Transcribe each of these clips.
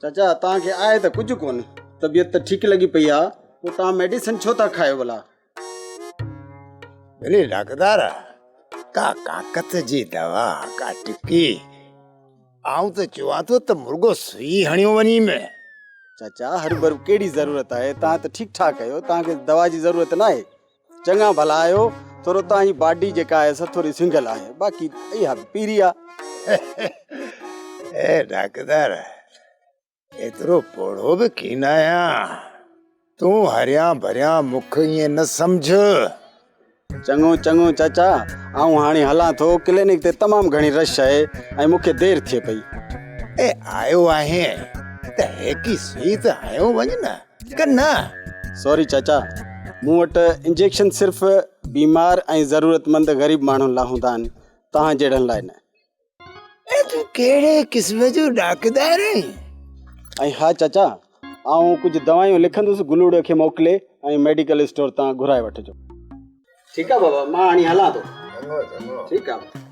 चाचा तव्हांखे आहे त कुझु कोन, तबियत त ठीकु लॻी पई आहे, पोइ तव्हां मेडिसिन छो था खायो भला? भले डॉक्टर का काकत जी दवा का टिकी आऊं त चवां थो त मुर्गो सुई हणियो वञी में। चाचा हर भर कहिड़ी ज़रूरत आहे? तव्हां त ठीकु ठाक आहियो, तव्हांखे दवा जी ज़रूरत न आहे। चङा भला आहियो, थोरो तव्हांजी बॉडी जेका आहे सा थोरी सिंगल आहे, बाक़ी इहा पीरी आहे। ए डॉक्टर एतिरो पोड़ो बि कीन आहियां, तूं हरिया भरिया मुख ईअं न सम्झ। चङो चङो चाचा, आऊं हाणे हलां थो, क्लिनिक ते तमामु घणी रश आहे ऐं मूंखे देरि थिए पई। ए आयो आहे त हेकी सुई त हयो वञ न कन्ना। सॉरी चाचा, मूं वटि इंजेक्शन सिर्फ़ु बीमार ऐं ज़रूरतमंद ग़रीब माण्हुनि लाइ हूंदा आहिनि, तव्हां जहिड़नि लाइ न। ए तूं कहिड़े क़िस्म जो डॉक्टर आहीं? ऐं हा चाचा, आऊं कुझु दवायूं लिखंदुसि, गुलूड़े खे मोकिले ऐं मेडिकल स्टोर तां घुराए वठिजो। ठीकु आहे बाबा, मां हाणे हलां थो। ठीकु आहे।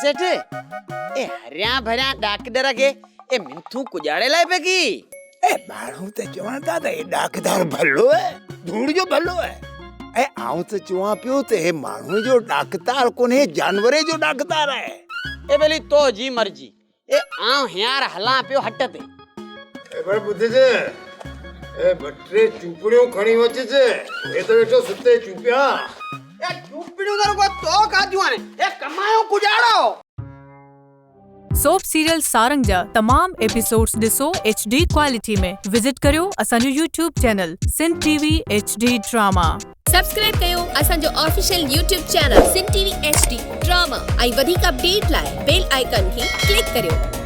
सेठ ए हरिया भरिया डॉक्टर के ए मिंथू कुजाड़े लाए पेगी। ए माण्हू त चवनि था त हे डॉक्टर भलो है, धूड़ जो भलो है। ए आऊं त चवां पियो त हे माण्हू जो डॉक्टर कोन्हे, जानवरे जो डॉक्टर है। ए बेली तो जी मर्जी, ए आऊं हियार हला पियो हट ते। ए पर बुद्ध जे ए बटरे चुपड़ियों खणी वच जे, ए तो वेठो सुते चुपिया। ए चुपड़ियों दर को तो काजू आने, ए कमायो कुजाड़ो। सोप सीरियल सारंग जा तमाम एपिसोड्स ॾिसो HD क्वालिटी में। विजिट करियो असांजो YouTube channel Sindh TV HD drama. Subscribe कयो असांजो official YouTube channel Sindh TV HD drama ऐं वधीक अपडेट लाइ बेल आइकन खे क्लिक करियो।